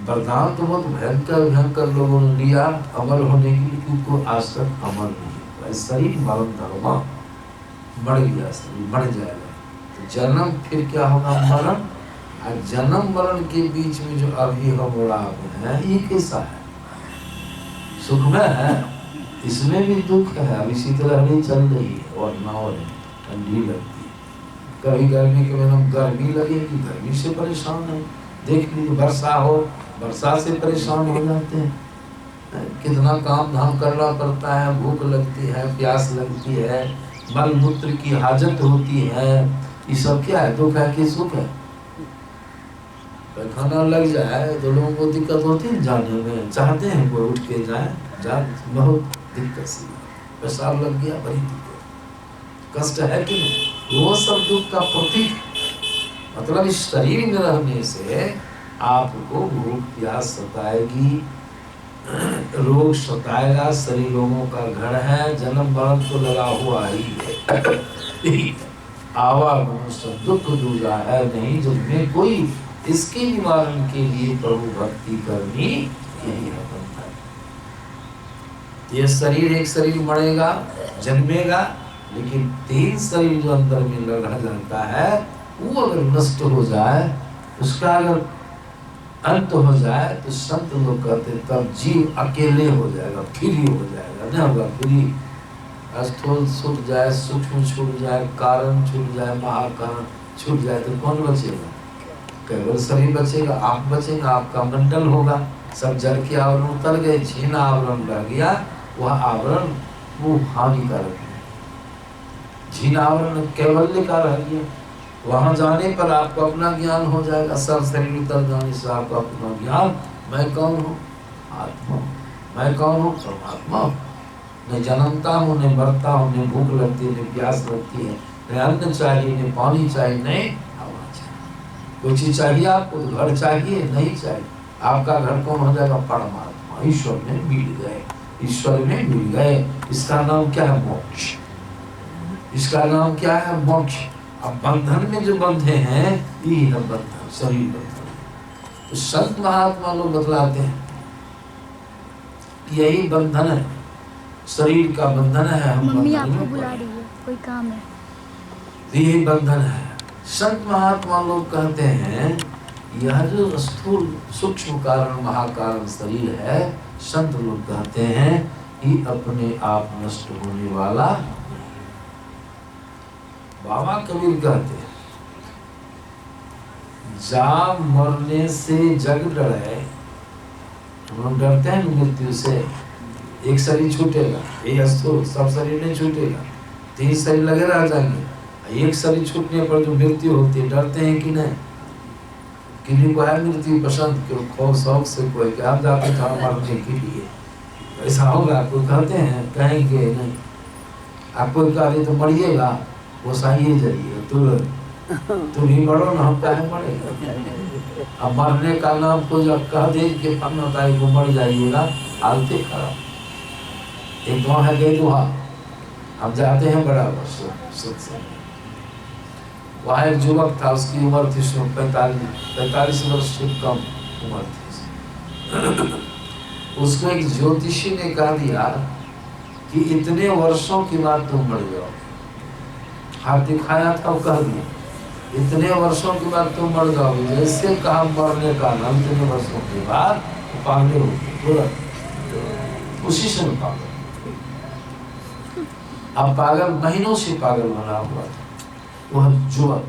वरदान तो बहुत भयंकर भयंकर लोगों ने लिया अमर होने की, लेकिन को आज तक अमर नहीं हुआ। शरीर मरण धर्मा, मर गया शरीर, मर जाएगा। तो जन्म फिर क्या होगा, मरण। और जन्म मरण के बीच में जो अभी हम लाभ है, ये कैसा है, सुखमय है, इसमें भी दुख है। अभी शीतलहरी चल रही है और नाव है, ठंडी लगती है, कभी गर्मी के महीने गर्मी लगेगी, गर्मी से परेशान है। देख लीजिए वर्षा हो, वर्षा से परेशान हो जाते हैं। कितना काम धाम करना पड़ता है, भूख लगती है, प्यास लगती है, मल मूत्र की हाजत होती है। ये सब क्या है, दुख है कि सुख है? पैखाना लग जाए तो लोगों को दिक्कत होती है जाने में, चाहते हैं कोई उठ के जाए, बहुत दिक्कत सी, पेशाब लग गया, बड़ी दिक्कत, कष्ट है कि नहीं? वो सब दुख का प्रतीक। मतलब इस शरीर में रहने से आपको भूख प्यास सताएगी, रोग सताएगा, शरीर लोगों का घर है, जन्म मरण तो लगा हुआ ही है। आवा मनुष्य दुख दूजा है नहीं, जिनमें कोई इसके निवारण के लिए प्रभु भक्ति करनी, यही है बंधन। ये शरीर, एक शरीर मरेगा, जन्मेगा, लेकिन 3 शरीर जो अंदर में रह जाता है, वो अगर नष्ट हो जाए, उसका अगर अंत हो जाए, तो संत लोग कहते तब जीव अकेले हो जाएगा, फ्री हो जाएगा। नहीं होगा फ्री, स्थूल छूट जाए, सूक्ष्म छूट जाए, कारण छूट जाए, महाकारण छूट जाए, तो कौन बचेगा? केवल शरीर बचेगा, आप बचेगा, आपका मंडल होगा। सब जड़ के आवरण उतर गए, छीना आवरण रह गया, वह आवरण वो हानिकारक है। छीना आवरण कैवल्य का रह गया, वहां जाने पर आपको अपना ज्ञान हो जाएगा। सब शरीर उतर जाने से आपको अपना ज्ञान, मैं कौन हूँ? आत्मा। मैं कौन हूँ? परमात्मा। न जन्मता हूँ, न मरता हूँ, न भूख लगती है, न प्यास लगती है, न अन्न चाहिए, न पानी चाहिए, नहीं हवा चाहिए। कोई चीज चाहिए आपको? तो घर चाहिए? नहीं चाहिए। आपका घर कौन हो जाएगा? परमात्मा। ईश्वर में मिल गए, ईश्वर में मिल गए। इसका नाम क्या है? मोक्ष। इसका नाम क्या है? मोक्ष। अब बंधन में जो बंधे हैं, ये है बंधन, शरीर बंधन। तो संत महात्मा लोग बतलाते हैं यही बंधन है, शरीर का बंधन है। मम्मी आपको बुला रही है, कोई काम है, यही बंधन है। संत महात्मा लोग कहते हैं यह जो स्थूल सूक्ष्म कारण महाकारण शरीर है, संत लोग कहते हैं ये अपने आप नष्ट होने वाला। बाबा कबीर कहते हैं जा मरने से जग डरे। हम लोग डरते हैं मृत्यु से, एक शरीर छूटेगा, ये स्थूल सब शरीर नहीं छूटेगा, 3 शरीर लगे रह जाएंगे। एक शरीर छूटने पर जो मृत्यु होती है, डरते हैं कि नहीं? किसी को है मृत्यु पसंद, क्यों खौफ शौक से कोई क्या जाते था मरने के लिए, ऐसा होगा? कोई कहते हैं, कहेंगे नहीं। आप कोई कहे तो मरिएगा, वो सही जाइए, तुम ही मरो ना, हम काहे मरेगा? अब मरने का नाम कोई कह दे कि 15 तारीख को मर जाइएगा, हालते खराब। एक गाँव है गेदुहा, हम जाते हैं बराबर सत्संग। वहाँ एक युवक था, उसकी उम्र थी 45 वर्ष से कम उम्र थी। उसको एक ज्योतिषी ने कह दिया कि इतने वर्षों के बाद तुम मर जाओ। हाथ दिखाया था, वो कह दिया इतने वर्षों के बाद तुम मर जाओगे। जैसे कहा मरने का नाम, इतने वर्षों के बाद पागल हो गए, उसी से पागल। अब पागल महीनों से पागल बना हुआ था वह युवक।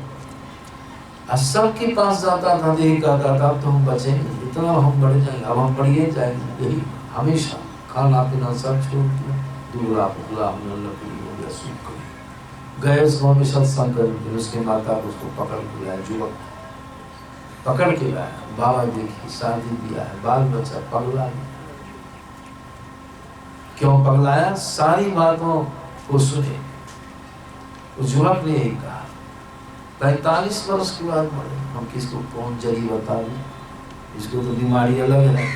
सबके पास जाता था, यही कहता था तो हम बचेंगे, इतना हम बढ़ जाएंगे, अब हम बढ़िए जाएंगे। यही हमेशा खाना पीना सब छोड़ दिया, दूल्हा पुतला हमने लकड़ी हो गया, सूख गए। उस गाँव में सत्संग कर, उसके माता को उसको पकड़ के लाया, युवक पकड़ के लाया। बाबा देखी शादी दिया है, बाल बच्चा, पगला है। क्यों पगलाया? सारी बातों को सुने। उस युवक ने यही कहा 45 वर्ष के बाद मरे। हम किसको कौन जरी बता दें, इसको तो बीमारी अलग है,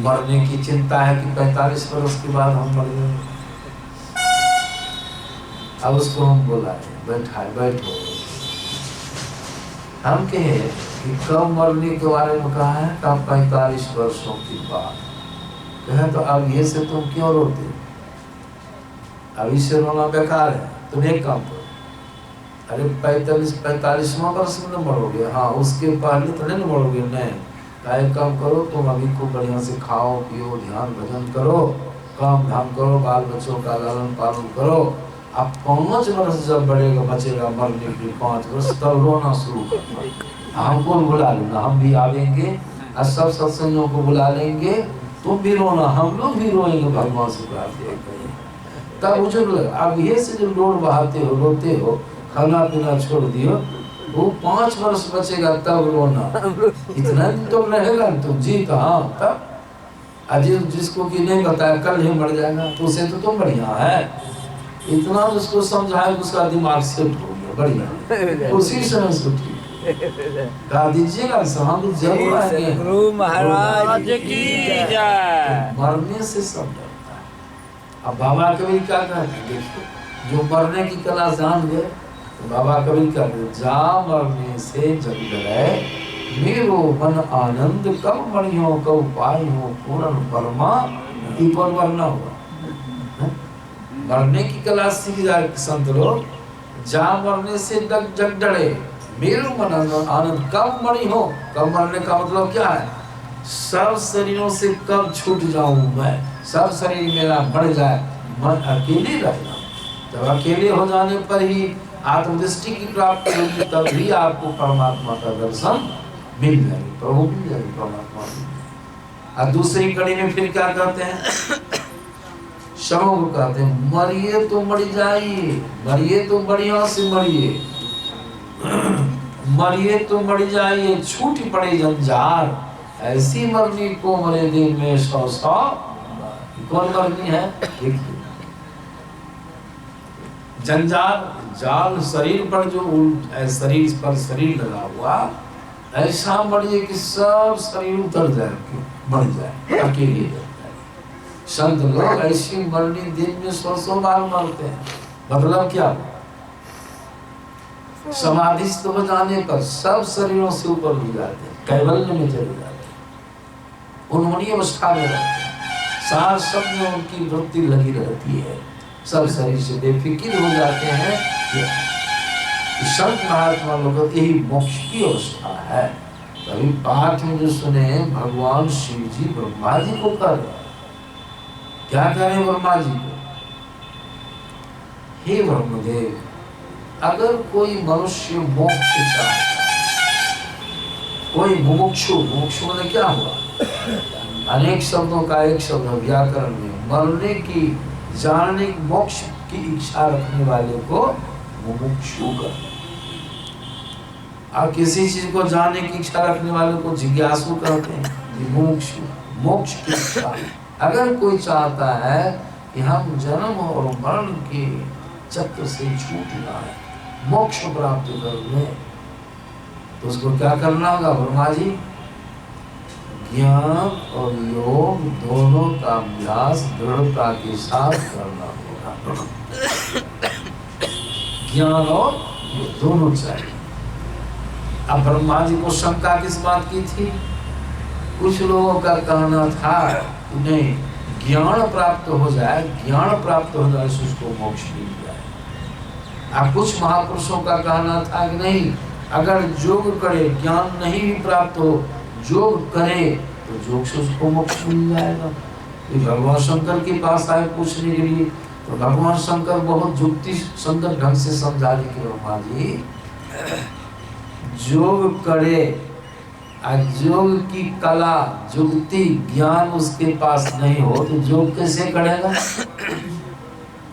मरने की चिंता है कि 45 वर्ष के बाद हम मर गए। अब उसको हम बोला बैठा है, बैठो। हम कहे कि कब मरने के बारे में कहा है, कब 45 वर्षों की बात कहे, तो अब ये से तुम क्यों रोते? अभी से रोना बेकार है। तुम एक काम करो, अरे 45वां वर्ष में न मरोगे, हाँ उसके पहले तो नहीं मरोगे, नहीं। एक काम करो, तुम अभी खूब बढ़िया से खाओ पियो, ध्यान भजन करो, काम धाम करो, बाल बच्चों का लालन पालन करो। अब 5 वर्ष जब बढ़ेगा बचेगा मरने के 5 वर्ष, तब रोना शुरू करना। हमको बुला लेना, हम भी आवेंगे और सब सत्संगों को बुला लेंगे, तुम भी रोना, हम लोग भी रोएंगे, भगवान से प्रार्थना करेंगे। तब मुझे लगा अब ये से जो लोड बहाते हो, रोते हो, खाना पीना छोड़ दियो, वो 5 वर्ष बचेगा तब रोना। इतना दिन तो रहेगा तुम जी कहाँ तब। अजीब जिसको कि नहीं बताया कल ही मर जाएगा, तो उसे तो तुम बढ़िया है। इतना उसको समझाए, उसका दिमाग सेट हो गया बढ़िया, उसी समय से कहा दीजिएगा, हम जरूर आएंगे। गुरु महाराज की जय। मरने से सब डरता है। अब बाबा कबीर क्या कहते हैं, देखिए जो मरने की कला जान गए, तो बाबा कबीर कहते हैं, जा मरने से जग डरे मेरो मन आनंद, कब मरियो कब पाइयो पूर्ण परमा। पर मरना हुआ, मरने की कला सीख जाए संत लोग, जा मरने से जग डरे मेरो मन आनंद, कब मरी हो। कब मरने का मतलब क्या है, सब शरीरों से कब छूट जाऊं मैं, सब शरीर मेरा मर जाए, मन अकेले रहना। जब अकेले हो जाने पर ही आत्मदृष्टि की प्राप्ति होगी, तभी आपको परमात्मा का दर्शन मिल जाएगी, प्रभु मिल जाएगी, परमात्मा मिल जाएगी। और दूसरी कड़ी में फिर क्या कहते हैं, शवों को कहते हैं, मरिए तो मर जाइए, मरिए तो बढ़िया से मरिए, मरिए तो मर जाइए, छूट पड़े जंजार, ऐसी मरनी को मरे दिन में 100 कौन मरनी है। देखिए जंजार, जाल शरीर पर जो शरीर पर शरीर लगा हुआ, ऐसा मरिए कि सब शरीर उतर जाए, मर जाए, अकेले जाए। संत लोग ऐसी मरनी दिन में 100 बार मरते हैं। मतलब क्या, समाधिस्थ हो जाने पर सब शरीरों से ऊपर हो जाते हैं, कैवल्य में चले जाते हैं, उन्होंने अवस्था में रहते हैं, सार सब में उनकी वृत्ति लगी रहती है, सब शरीर से बेफिक्र हो जाते हैं। संत महात्मा लोग यही मोक्ष की अवस्था है। तभी पाठ में जो सुने, भगवान शिव जी ब्रह्मा जी को कर क्या करें, ब्रह्मा जी को, हे ब्रह्मदेव, अगर कोई मनुष्य मोक्ष चाहता है, कोई मुमुक्षु, मुमुक्षु में क्या हुआ, अनेक शब्दों का एक शब्द व्याकरण में, मरने की, जानने की, मोक्ष की इच्छा रखने वाले को मुमुक्षु कहते हैं। और किसी चीज को जानने की इच्छा रखने वाले को जिज्ञासु कहते हैं। मुमुक्षु, मोक्ष की इच्छा। अगर कोई चाहता है कि हम जन्म और मरण के चक्र से छूट जाए, मोक्ष प्राप्त कर ले, तो उसको क्या करना होगा ब्रह्मा जी, ज्ञान और योग दोनों का अभ्यास दृढ़ता के साथ करना होगा। ज्ञान और योग दोनों चाहिए। अब ब्रह्मा जी को शंका किस बात की थी, कुछ लोगों का कहना था नहीं, ज्ञान प्राप्त हो जाए, ज्ञान प्राप्त हो जाए तो उसको मोक्ष मिल जाए। अब कुछ महापुरुषों का कहना था कि नहीं, अगर योग करे, ज्ञान नहीं भी प्राप्त हो, योग करे तो योग से उसको मोक्ष मिल जाएगा। तो भगवान शंकर के पास आए पूछने के लिए, तो भगवान शंकर बहुत युक्ति संगत ढंग से समझा दी कि ब्रह्मा जी, योग करे, योग की कला, युक्ति, ज्ञान उसके पास नहीं हो तो योग कैसे करेगा,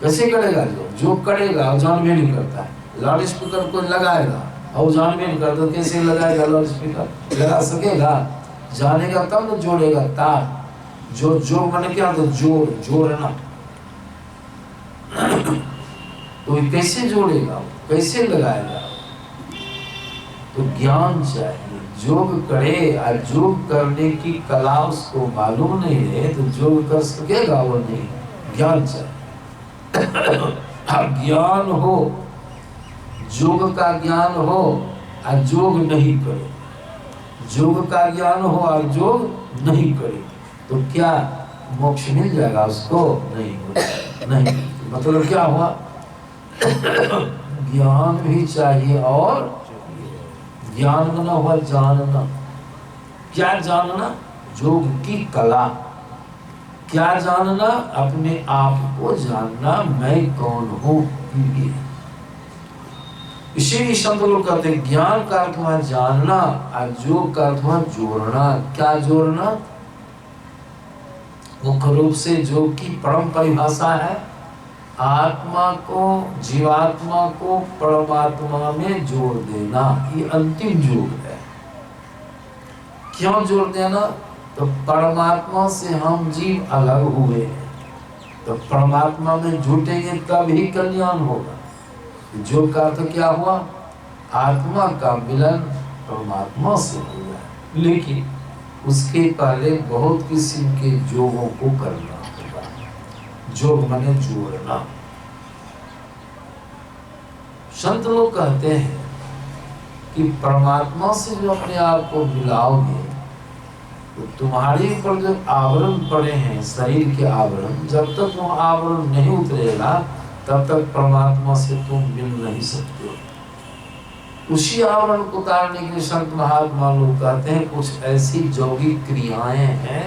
कैसे करेगा योग करेगा और जान भी नहीं करता है। लाउड स्पीकर को लगाएगा और जान भी नहीं करता, कैसे लगाएगा लाउड स्पीकर, लगा सकेगा, जानेगा तब तो जोड़ेगा तार, जो जो मैंने क्या तो जोड़ना, तो कैसे जोड़ेगा, कैसे लगाएगा, तो ज्ञान चाहिए। योग करे और योग करने की कला उसको मालूम नहीं है तो योग कर सकेगा वो नहीं, ज्ञान चाहिए। ज्ञान हो, योग का ज्ञान हो और जोग नहीं करे, जोग का ज्ञान हो और जोग नहीं करे तो क्या मोक्ष मिल जाएगा उसको? नहीं होगा, नहीं। मतलब क्या हुआ? ज्ञान भी चाहिए और ज्ञान बना हुआ जानना। क्या जानना? योग की कला। क्या जानना? अपने आप को जानना, मैं कौन हूँ। इसीलिए संत लोग कहते हैं ज्ञान का अर्थ हुआ जानना और योग का अर्थ हुआ जोड़ना। क्या जोड़ना? मुख्य रूप से योग की परम परिभाषा है आत्मा को, जीवात्मा को परमात्मा में जोड़ देना। ये अंतिम योग है। क्यों जोड़ देना? तो परमात्मा से हम जीव अलग हुए हैं, तो परमात्मा में जुटेंगे तभी कल्याण होगा। जो का अर्थ क्या हुआ? आत्मा का मिलन परमात्मा से हुआ। लेकिन उसके पहले बहुत किस्म के जोगों को करना होगा। जोग माने जोड़ना। संत लोग कहते हैं कि परमात्मा से जो अपने आप को मिलाओगे तो तुम्हारे ऊपर जो आवरण पड़े हैं, शरीर के आवरण, जब तक वो आवरण नहीं उतरेगा तब तक परमात्मा से तुम मिल नहीं सकते। उसी आवरण को उतारने के लिए संत महात्मा लोग कहते हैं कुछ ऐसी यौगिक क्रियाएं हैं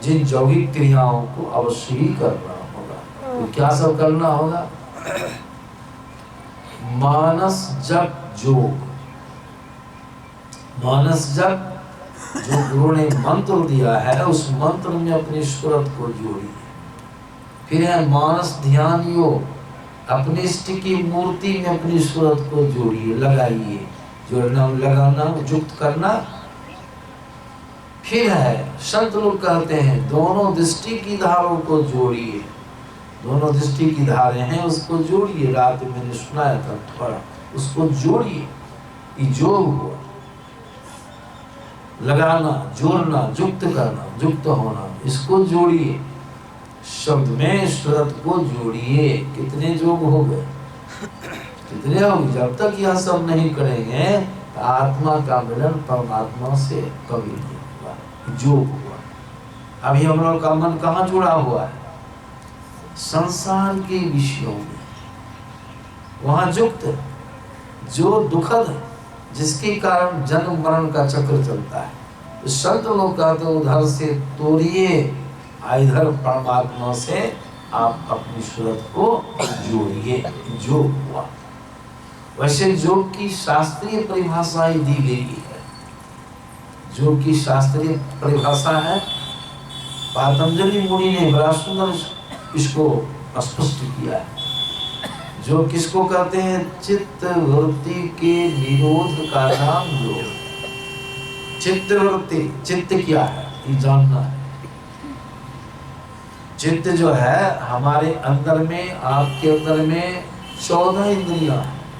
जिन यौगिक क्रियाओं को अवश्य ही करना होगा। तो क्या सब करना होगा? मानस जप योग। मानस जप, जो गुरु ने मंत्र दिया है उस मंत्र में अपनी सूरत को जोड़िए। फिर है मानस ध्यान योग, अपनी इष्ट की मूर्ति में अपनी सूरत को जोड़िए, लगाइए। जोड़ना, लगाना, युक्त करना। फिर है संत लोग कहते हैं दोनों दृष्टि की धारों को जोड़िए। दोनों दृष्टि की धारें हैं उसको जोड़िए। रात में मैंने सुनाया था थोड़ा, उसको जोड़िए। ये जोग हुआ। लगाना, जोड़ना, युक्त करना, युक्त होना, इसको जोड़िए। शब्द में सूरत को जोड़िए। कितने जोग हो गए? कितने हो गए? जब तक यह सब नहीं करेंगे तो आत्मा का मिलन परमात्मा से कभी नहीं होगा। जोग हुआ। अभी हम लोग का मन कहाँ जुड़ा हुआ है? संसार के विषयों में। वहां युक्त है, जो दुखद है, जिसके कारण जन्म मरण का चक्र चलता है। संत लोग कहते हैं उधर से तोड़िए, इधर परमात्मा से आप अपनी सूरत को जोड़िए। योग हुआ। वैसे योग की शास्त्रीय परिभाषाएं दी गई है। योग की शास्त्रीय परिभाषा है पतंजलि मुनि ने बड़ा सुंदर इसको स्पष्ट किया है। जो किसको कहते हैं? चित्त वृत्ति के निरोध का नाम योग। चित्त वृत्ति, चित्त क्या है ये जानना है। चित्त जो है हमारे अंदर में, आपके अंदर में 14 इंद्रियां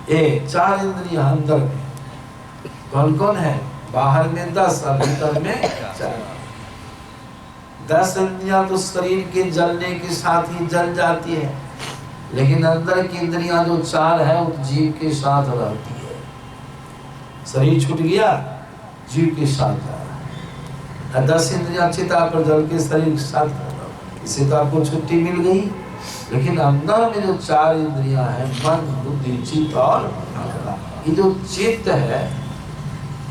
हैं। 4 इंद्रियां अंदर में। कौन कौन है? बाहर में 10 और भीतर में 4। 10 इंद्रियां तो शरीर के जलने के साथ ही जल जाती है, लेकिन अंदर की इंद्रियां जो 4 है वो जीव के साथ रहती है। शरीर छूट गया, जीव के साथ जा रहा है। 10 इंद्रियां चिता पर जल के शरीर के साथ रह रहा है। इससे तो आपको छुट्टी मिल गई। लेकिन अंदर में जो 4 इंद्रियां हैं, मन, बुद्धि, चित्त और अहंकार, ये जो चित्त है,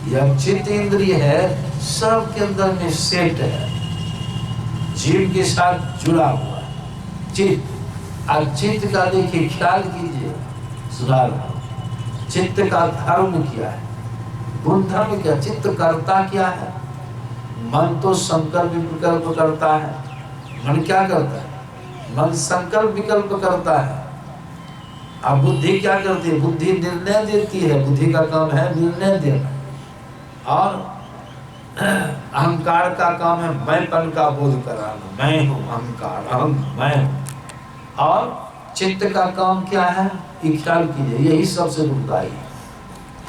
यह चित्त इंद्रिय है, सब के अंदर में सेट है, जीव के साथ जुड़ा हुआ है चित्त। और चित्त का देखिए, ख्याल कीजिए, सुधार। चित्त का धर्म क्या है? गुण धर्म क्या? चित्त करता क्या है? मन तो संकल्प विकल्प करता है। मन क्या करता है? मन संकल्प विकल्प करता है। अब बुद्धि क्या करती है? बुद्धि निर्णय देती है। बुद्धि का काम है निर्णय देना। और अहंकार का काम है मैंपन का बोध कराना। मैं हूँ अहंकार, अहम मैं हूँ। और चित्त का काम क्या है? ख्याल कीजिए, यही सबसे दुखदाई है।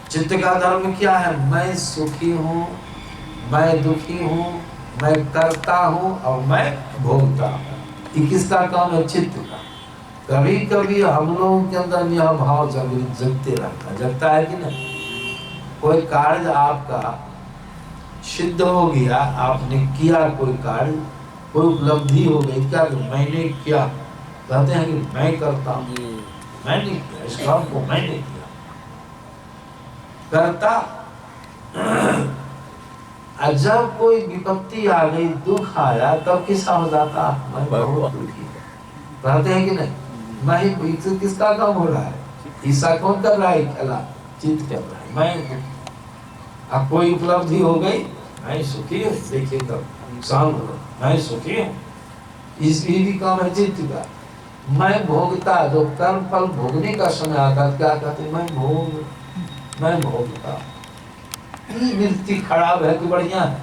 चित्त का धर्म क्या है? मैं सुखी हूँ, मैं दुखी हूँ, मैं करता हूँ और मैं भोगता हूँ। ये किसका काम है? चित्त का। कभी कभी हम लोगों के अंदर यह भाव जगते रहता है। जगता है कि नहीं? कोई कार्य आपका सिद्ध हो गया, आपने किया कोई कार्य, कोई उपलब्धि हो गई, क्या मैंने किया, कहते हैं कि मैं करता हूँ, मैंने किया इस काम को, मैंने किया करता। जब कोई विपत्ति आ गई, दुख आया, तब किसका हो जाता, मैं बहुत दुखी। कहते हैं कि नहीं, मैं किसका काम हो रहा है, ईसा कौन कर रहा है, खेला चित्त कर रहा है, मैं। अब कोई उपलब्धि हो गई, मैं सुखी हूँ, देखिए तब शांत हो, मैं सुखी हूँ, इसलिए भी काम है चित्त का। मैं भोगता, जो कर्म फल भोगने का समय आता, क्या कहते, मैं भोगता। ये वृत्ति खराब है कि बढ़िया है,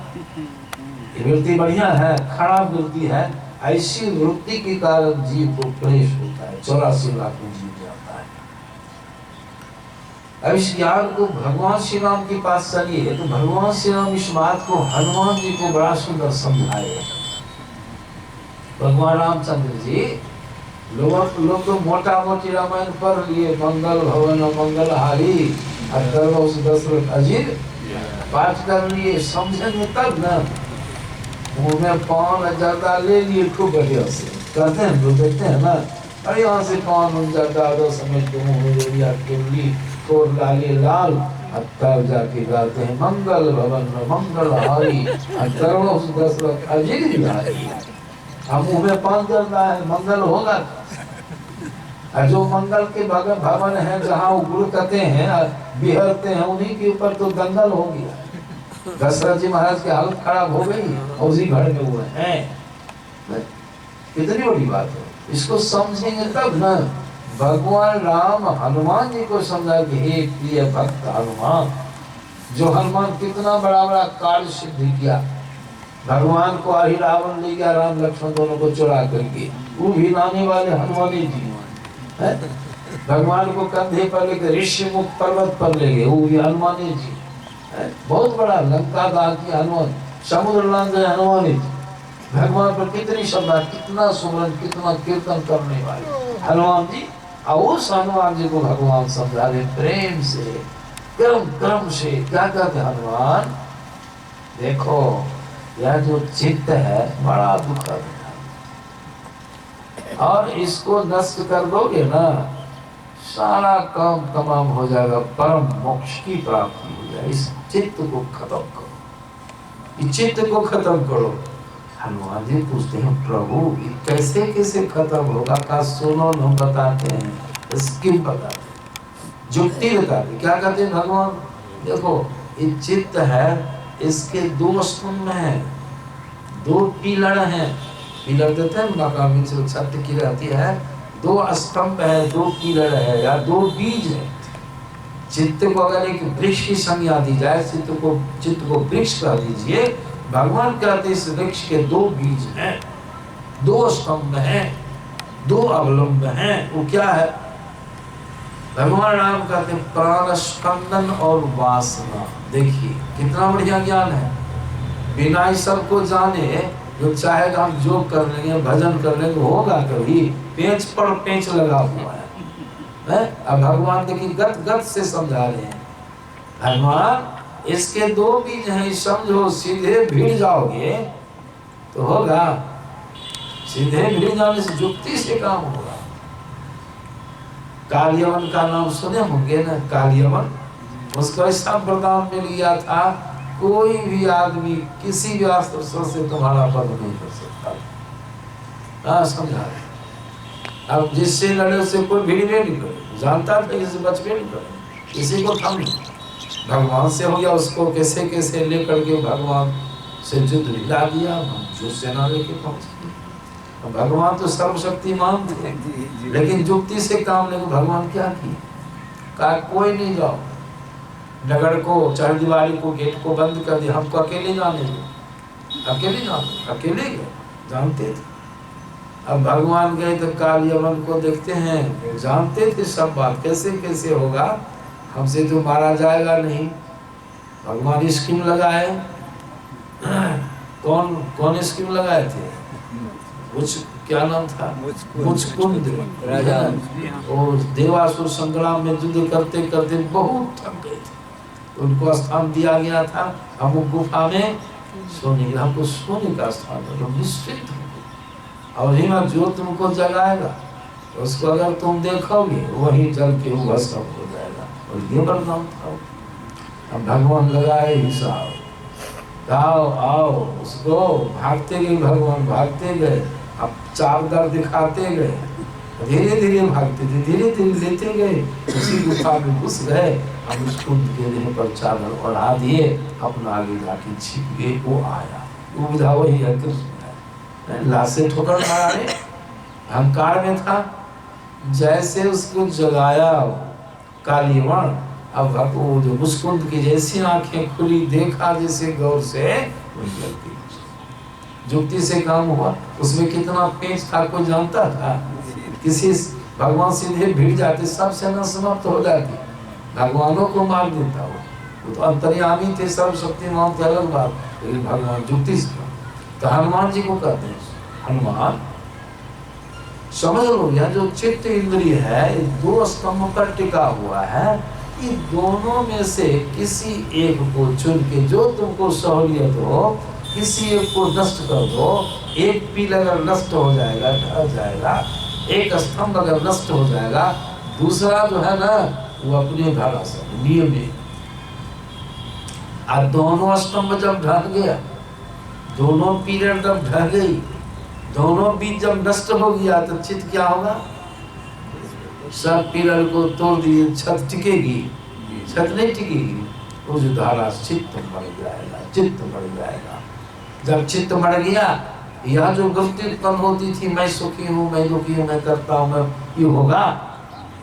ये वृत्ति बढ़िया है, खराब वृत्ति है। ऐसी वृत्ति के कारण जीव को क्लेश होता है, 84 लाख में जीव जाता है। इस ज्ञान को भगवान श्री राम के पास चलिए, तो भगवान श्री राम इस बात को हनुमान जी को बड़ा सुंदर समझाए। भगवान रामचंद्र जी, लोग तो मोटा मोटी रामायण पढ़ लिए, मंगल भवन मंगल हारी, दशरथ अजीर पाठ कर लिए, समझेंगे तब न। मुँह में पान ज्यादा ले लिए खूब बढ़िया से, कहते हैं लोग, देखते हैं ना, अरे यहाँ से पान ज्यादा समेट के मुँह में ले लिया, केवली कोर लाले लाल, तब जाके गाते हैं मंगल भवन मंगल हारी, दशरथ अजीर हारी। हम मुँह में पान करता है, मंगल होगा। जो मंगल के भवन है, जहाँ वो गुरु कहते हैं बिहरते हैं, उन्हीं के ऊपर तो दंगल हो गया। दशरथ जी महाराज की हालत खराब हो गई और उसी घर में हुए हैं। कितनी बड़ी बात है, इसको समझेंगे तब न। भगवान राम हनुमान जी को समझा कि हे प्रिय भक्त हनुमान, जो हनुमान कितना बड़ा बड़ा कार्य सिद्ध किया। भगवान को आही रावण ले गया, राम लक्ष्मण दोनों को चुरा करके, वो भी लाने वाले हनुमान जी है। भगवान को कंधे पर लेकर ऋषिमुख पर्वत पर ले गए, वो भी हनुमान जी है। बहुत बड़ा लंका दान किया हनुमान, समुद्र लांघ गए हनुमान जी। भगवान पर कितनी श्रद्धा, कितना सुमरन, कितना कीर्तन करने वाले हनुमान जी। और उस हनुमान जी को भगवान समझा रहे प्रेम से, क्रम से। क्या कहते हनुमान, देखो यह जो चित्त है बड़ा दुखद है, और इसको नष्ट कर दोगे ना, सारा काम तमाम हो जाएगा, परम मोक्ष की प्राप्ति हो जाएगी। इस चित्त को खत्म करो, इस चित्त को खत्म करो। हनुमान जी पूछते हैं, प्रभु ये कैसे कैसे खत्म होगा, का सुनो हम बताते हैं, स्कीम बताते हैं, जुक्ति बताते। क्या कहते हैं भगवान, देखो ये चित्त है, इसके दो स्तंभ हैं, दो पिलर हैं। पिलर देते हैं मकान से छत की रहती है, दो स्तंभ है, दो पिलर है, या दो बीज है। चित्त को अगर एक वृक्ष की संज्ञा दी जाए, चित्त को वृक्ष कह दीजिए। भगवान कहते इस वृक्ष के दो बीज हैं, दो स्तंभ हैं, दो अवलंब हैं। वो क्या है, भगवान राम कहते हैं प्राण स्पंदन और वासना। देखिए कितना बढ़िया ज्ञान है, बिना ही सबको जाने जो चाहेगा हम जो कर लेंगे, भजन कर लेंगे, होगा कभी, पेंच पर पेंच लगा हुआ है। अब भगवान देखिए गत गत से समझा रहे हैं। भगवान इसके दो बीज हैं, समझो, सीधे भिड़ जाओगे तो होगा, सीधे भिड़ जाने से जुक्ति से काम होगा। कालियवन का नाम सुने होंगे ना, कालियवन, उसको ऐसा वरदान मिल गया था, कोई भी आदमी किसी भी अस्त्र से तुम्हारा पद नहीं कर सकता। समझा रहे, अब जिससे लड़े उससे कोई भिड़े नहीं करे, जानता था किसी बच के नहीं करे, किसी को थम नहीं। भगवान से हो गया, उसको कैसे कैसे लेकर के भगवान से युद्ध दिला दिया, जो सेना लेके पहुंचे। भगवान तो सर्वशक्तिमान थे, लेकिन युक्ति से काम लेकर भगवान क्या किए, कहा कोई नहीं जाओ, नगर को, चार दीवारी को, गेट को बंद कर दिया, हमको अकेले जाने दो, अकेले जाने, अकेले गए, जानते थे। अब भगवान गए तो कालियवन को देखते हैं, जानते थे सब बात, कैसे कैसे होगा, हमसे तो मारा जाएगा नहीं। भगवान स्कीम लगाए, कौन स्कीम लगाए थे, कुछ क्या नाम था, मुचकुंद और देवासुर संग्राम में युद्ध करते करते बहुत थक गए थे, तो उनको स्थान दिया गया था, हम गुफा में सोने, हमको सोने का स्थान है, हम निश्चित हो। और हिम्मत जो तुमको जगाएगा उसको अगर तुम देखोगे वही जल के वो भस्म हो जाएगा। और ये वरदान था। अब भगवान लगाए हिसाब, आओ आओ, उसको भागते गए, भगवान भागते गए, अब चादर दिखाते गए, धीरे धीरे भागते थे, धीरे धीरे लेते गए, उसी गुफा में घुस गए। हम उस कुंड के देह पर चादर ओढ़ा दिए, अपना आगे जाके छिप गए। वो आया, वो विधा वही है, कृष्ण है। लाशें ठोकर मारा, अहंकार में था, जैसे उसको जगाया कालीवण, अब वो जो मुस्कुंद की जैसी आंखें खुली, देखा जैसे गौर से, वही लगती जुक्ति से काम हुआ। उसमें कितना पेच था कोई जानता था? किसी भगवान सीधे भिड़ जाते, सब सेना समाप्त हो जाती, भगवानों को मार देता। वो तो अंतर्यामी थे, सर्वशक्तिमान थे, अलग बात, लेकिन भगवान जुक्ति से। तो हनुमान जी को कहते हैं हनुमान। समझ लो, यह जो चित्त इंद्रिय है, दो स्तंभ पर टिका हुआ है, ये दोनों में से किसी एक को चुन के, जो तुमको सहूलियत हो, किसी एक को नष्ट कर दो। एक पील अगर नष्ट हो जाएगा, ढह जाएगा, एक स्तंभ अगर नष्ट हो जाएगा, दूसरा जो है ना वो अपने धारा से नियम है। और दोनों स्तंभ जब ढह गया, दोनों पीलर जब ढह गई, दोनों बीच जब नष्ट हो गया, तो चित्त क्या होगा? सब पिलर को तोड़ दिए, छत टिकेगी? छत नहीं टिकेगी। वो जो धारा, चित्त मर जाएगा, चित्त मर जाएगा। जब चित्त मर गया, यह जो वृत्ति उत्पन्न होती थी, मैं सुखी हूँ, मैं दुखी हूँ, मैं करता हूँ, मैं ये होगा।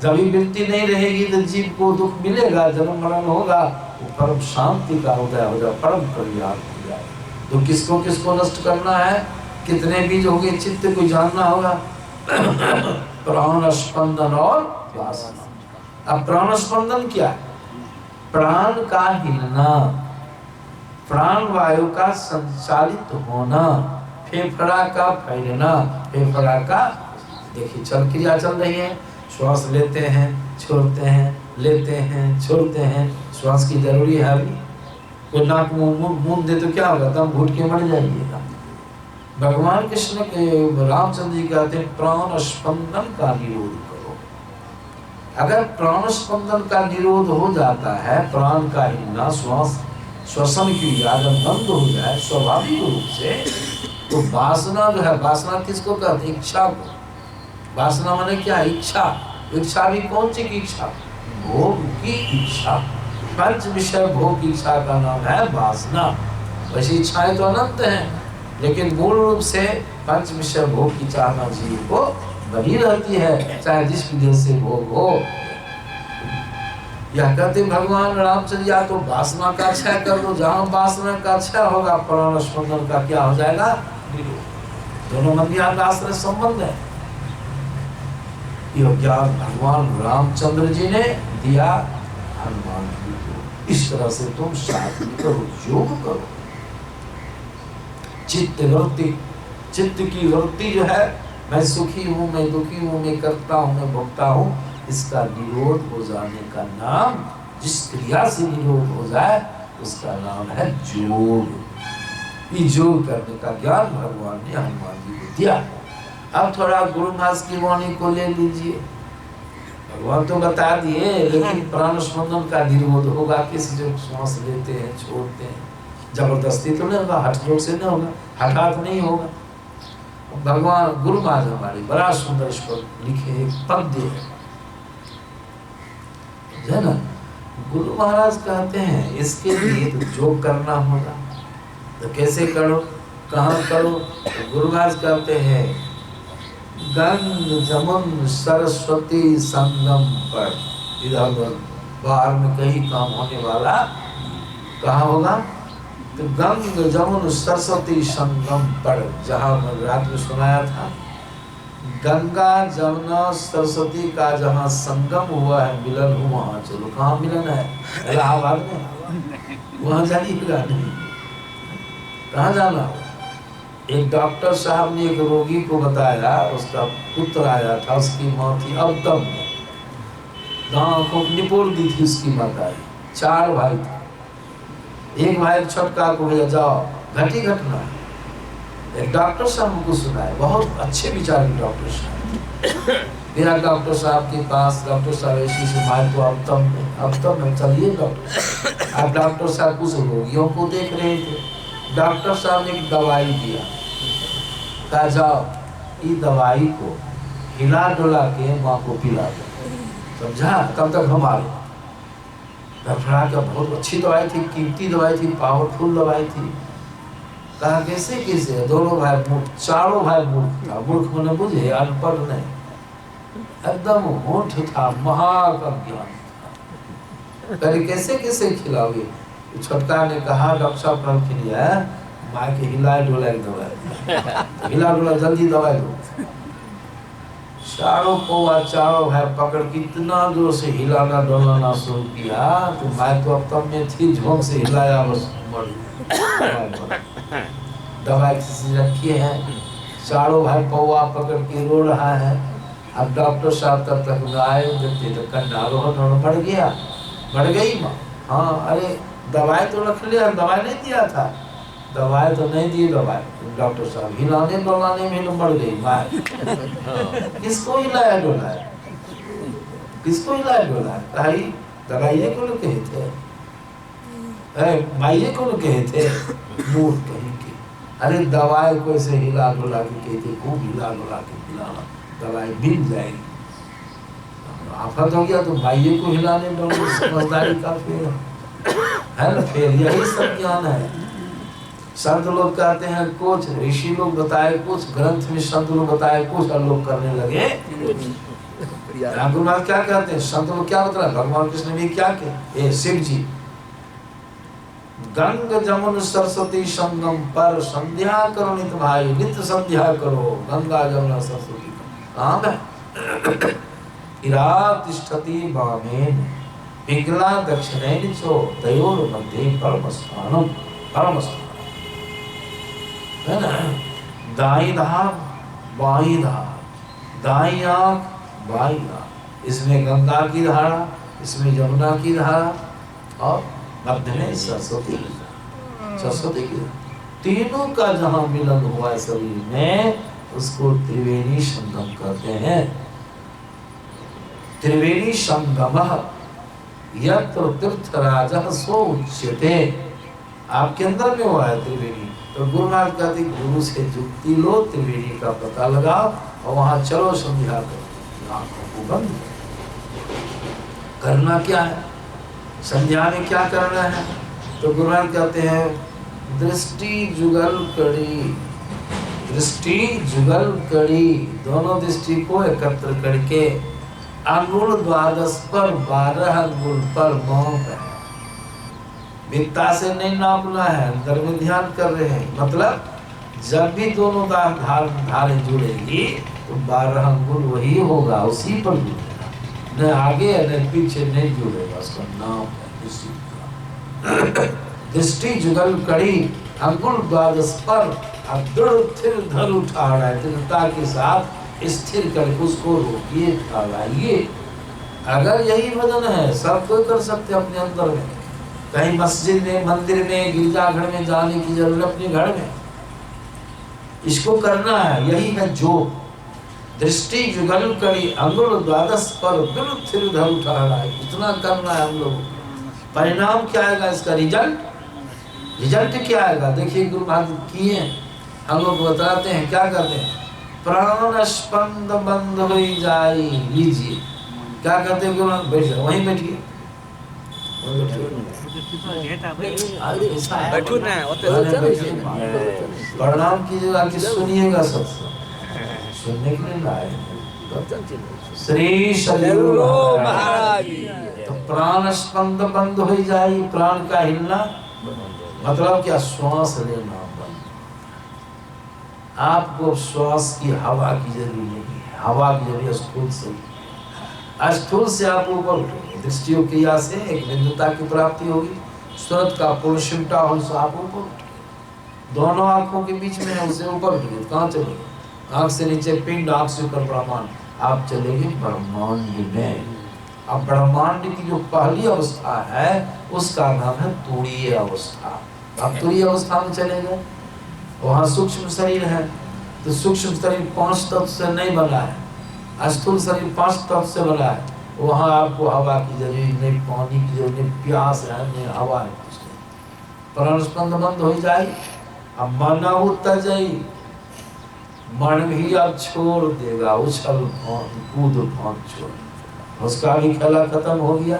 जब ये वृत्ति नहीं रहेगी तो जीव को दुख मिलेगा, जन्म मरण होगा, वो परम शांति का उदय हो जाए, परम कल्याण हो जाए। तो किसको किसको नष्ट करना है? कितने बीज होंगे चित्त को जानना होगा। प्राण स्पंदन और वासना। अब प्राण स्पंदन क्या है? प्राण का हिलना, प्राण वायु का संचालित होना, फेफड़ा का फैलना, फेफड़ा का देखिए चल क्रिया चल रही है, श्वास लेते हैं, छोड़ते हैं, लेते हैं, छोड़ते हैं, श्वास की जरूरी है। अभी कोई नाक मुंह दे तो क्या होगा? दम घुट के मर जाइएगा। भगवान कृष्ण के रामचंद्र जी कहते हैं प्राण स्पंदन का निरोध करो। अगर प्राण स्पंदन का निरोध हो जाता है, प्राण का हिलना, श्वास श्वसन क्रिया जब बंद हो जाए स्वाभाविक रूप से, तो वासना जो है, वासना किसको कहते हैं? इच्छा को। वासना माने क्या? इच्छा। इच्छा भी कौन सी की इच्छा? भोग की इच्छा। पंच विषय भोग की इच्छा का नाम है वासना। वैसी इच्छाएं तो अनंत हैं, लेकिन मूल रूप से पंच विषय भोग की चाहना जीव को बनी रहती है, चाहे जिस विधि से भोग हो। यह कहते भगवान रामचंद्र, या तो वासना का क्षय कर दो, जहां वासना का क्षय होगा प्राण स्पंदन का क्या हो जाएगा? दोनों मंदिर का आश्रय संबंध है। यह ज्ञान भगवान रामचंद्र जी ने दिया हनुमान जी को। इस तरह से तुम साधना करो, योग करो। चित्त वृत्ति, चित्त की वृत्ति जो है, मैं सुखी हूँ, मैं दुखी हूँ, मैं करता हूँ, मैं भोगता हूँ, इसका निरोध हो जाने का नाम, जिस क्रिया से निरोध हो जाए उसका नाम है योग। ये योग करने का ज्ञान भगवान ने हनुमान जी को दिया। अब थोड़ा गुरु महाराज की वाणी को ले लीजिए। भगवान तो बता दिए, लेकिन प्राण स्पंदन का निरोध होगा किसी जो श्वास लेते हैं, छोड़ते हैं। जबरदस्ती तो नहीं होगा, हठ जोड़ से नहीं होगा, हठात नहीं होगा। भगवान गुरु महाराज हमारे बड़ा सुंदर इस पर लिखे एक पद्य है ना। गुरु महाराज कहते हैं इसके लिए तो जो करना होगा, तो कैसे करो, कहाँ करो? तो गुरु महाराज कहते हैं गंग जमुन सरस्वती संगम पर। इधर बाहर में कहीं काम होने वाला कहाँ होगा? तो गंग जमुन सरस्वती संगम पर, जहाँ मैं रात में सुनाया था, गंगा जमुना सरस्वती का जहाँ संगम हुआ है, मिलन हुआ, वहाँ चलो। कहाँ मिलन है? इलाहाबाद में, वहाँ जाइएगा नहीं। कहाँ जाना? एक डॉक्टर साहब ने एक रोगी को बताया, उसका पुत्र आया था, उसकी माँ थी अवतम, आंखों निपोड़ दी थी उसकी माता। 4 भाई थे, एक भाई छोटका को भैया जाओ, घटी घटना एक डॉक्टर साहब हमको सुनाए, बहुत अच्छे विचार के डॉक्टर साहब। मेरा डॉक्टर साहब के पास, डॉक्टर साहब ऐसी से भाई तो अब तब में चलिए डॉक्टर। आप डॉक्टर साहब कुछ रोगियों को देख रहे थे, डॉक्टर साहब ने एक दवाई दिया, कहा जाओ ये दवाई को हिला डुला के माँ को पिला दो, समझा। तब तक हम आ गए। डॉक्टर का बहुत अच्छी दवाई थी, कीमती दवाई थी, पावरफुल दवाई थी। कहा कैसे कैसे, दोनों भाई मूर्ख, चारों भाई मूर्ख था। मूर्ख मैंने बुझे, अनपढ़ नहीं, एकदम होठ था, महाज्ञान था। कहे कैसे कैसे खिलाओगे। छोटका ने कहा डॉक्टर साहब कल खिलाया माँ के हिला डोला दवाई, हिला डोला जल्दी दवाई दो। चारों पौवा चारों भाई पकड़ के इतना जोर से हिलाना डोलाना शुरू किया तो मैं तो अब तब में थी, झोंक से हिलाया बस मर गई। दवाई किसी रखी है, चारों भाई पौवा पकड़ के रो रहा है। अब डॉक्टर साहब तब तक आए, देखते तो कंडालो बढ़ गया, बढ़ गई माँ। हाँ अरे दवाई तो रख लिया, दवाई नहीं दिया था, दवाई तो नहीं दी दवाई। डॉक्टर साहब हिलाने डोलाने में बढ़ गई माँ। किसको हिलाया डोलाया, किसको हिलाया डोलाया, कही दवाइये को लोग कहे थे, माइये को लोग कहे थे, मूर्ख कहीं के। अरे दवाई को ऐसे हिला डोला के कहते, खूब हिला डोला के पिलाना, दवाई मिल जाएगी। आफत हो गया तो माइये को हिलाने डोलाने, समझदारी का फेर है ना, फेर यही सब ज्ञान है। संत लोग कहते हैं कुछ, ऋषि लोग बताए कुछ, ग्रंथ में संत लोग बताए कुछ, और लोग करने लगे। गुरुनाथ क्या कहते हैं, संत लोग क्या बता रहे, भगवान कृष्ण ने क्या कहे, शिव जी गंग जमुन सरस्वती संगम पर संध्या करो नित भाई, नित्य संध्या करो गंगा जमुना सरस्वती। कहाँ है तिष्ठति वामेन पिंगला दक्षिणैन चो तयोर मध्ये परम स्थानम, परम स्थान है ना। दाई धार बाई धार, दाई आंख बाई आंख, इसमें गंगा की धारा, इसमें जमुना की धारा, और मध्य में सरस्वती की धारा, सरस्वती की धारा। तीनों का जहां मिलन हुआ है शरीर में, उसको त्रिवेणी संगम कहते हैं। त्रिवेणी संगमः यत्र तीर्थराजः सो उच्यते। आपके अंदर में हुआ है त्रिवेणी। तो गुरुनाथ कहते गुरु से जुक्ति लो, त्रिवेणी का पता लगाओ और वहां चलो संध्या करो। आंखों को बंद करना क्या है, संध्या में क्या करना है, तो गुरुनाथ कहते हैं दृष्टि जुगल कड़ी, दृष्टि जुगल कड़ी, दोनों दृष्टि को एकत्र करके अंगुल 12 पर 12 अंगुल पर मौन है। वित्ता से नहीं नापना है, अंदर में ध्यान कर रहे हैं। मतलब जब भी दोनों धारें जुड़ेगी तो 12 अंगुल वही होगा, उसी पर जुड़ेगा, न आगे न पीछे नहीं जुड़ेगा। उसका नाम है दृष्टि जुगल कड़ी, अंगुल 12 पर अब दृढ़ स्थिर धर उठा रहा है, दृढ़ता के साथ स्थिर करके उसको रोकिए, ठहराइए। अगर यही वजन है, सब कोई कर सकते अपने अंदर में। कहीं मस्जिद में, मंदिर में, गिरजाघर में जाने की जरूरत, अपने घर में इसको करना है। यही है जो दृष्टि जुगल करी, अंगुल 12 पर दृढ़ स्थिर धर उठा रहा है, इतना करना है हम लोग। परिणाम क्या आएगा इसका, रिजल्ट, रिजल्ट क्या आएगा देखिए। गुरु महाराज किए, हम लोग बताते हैं क्या करते हैं, प्राण स्पंद बंद हो जाए। लीजिए क्या कहते हैं गुरु महाराज, बैठ जाओ, वहीं बैठिए, प्रणाम कीजिएगा कि सुनिएगा, सब सुनने के लिए लाए श्री सदगुरु महाराज। तो प्राण स्पंद बंद हो जाए, प्राण का हिलना मतलब क्या, श्वास लेना बंद। आपको श्वास की हवा की जरूरत नहीं है, हवा की जरूरत स्थूल से, स्थूल से आप ऊपर उठेंगे, दृष्टियों क्रिया से एक बिंदुता की प्राप्ति होगी, सूरत का पूर्ण सिमटा हो, आप ऊपर उठेंगे, दोनों आंखों के बीच में है, उससे ऊपर उठेंगे। कहाँ चलेंगे, आंख से नीचे पिंड, आंख से ऊपर ब्रह्मांड, आप चलेंगे ब्रह्मांड में। अब ब्रह्मांड की जो पहली अवस्था है उसका नाम है तुरीय अवस्था। आप तुरीय अवस्था में चले गए, वहाँ सूक्ष्म शरीर है, तो सूक्ष्म शरीर 5 तत्व से नहीं बना है, स्थूल शरीर 5 तत्व से बना है। वहाँ आपको हवा की जरूरत नहीं, पानी की जरूरत नहीं, प्यास है नहीं, हवा है कुछ नहीं। प्राणस्पंद बंद हो जाए, अब मन होता जाए, मन भी अब छोड़ देगा, उछल कूद फांद छोड़, उसका भी खेला खत्म हो गया।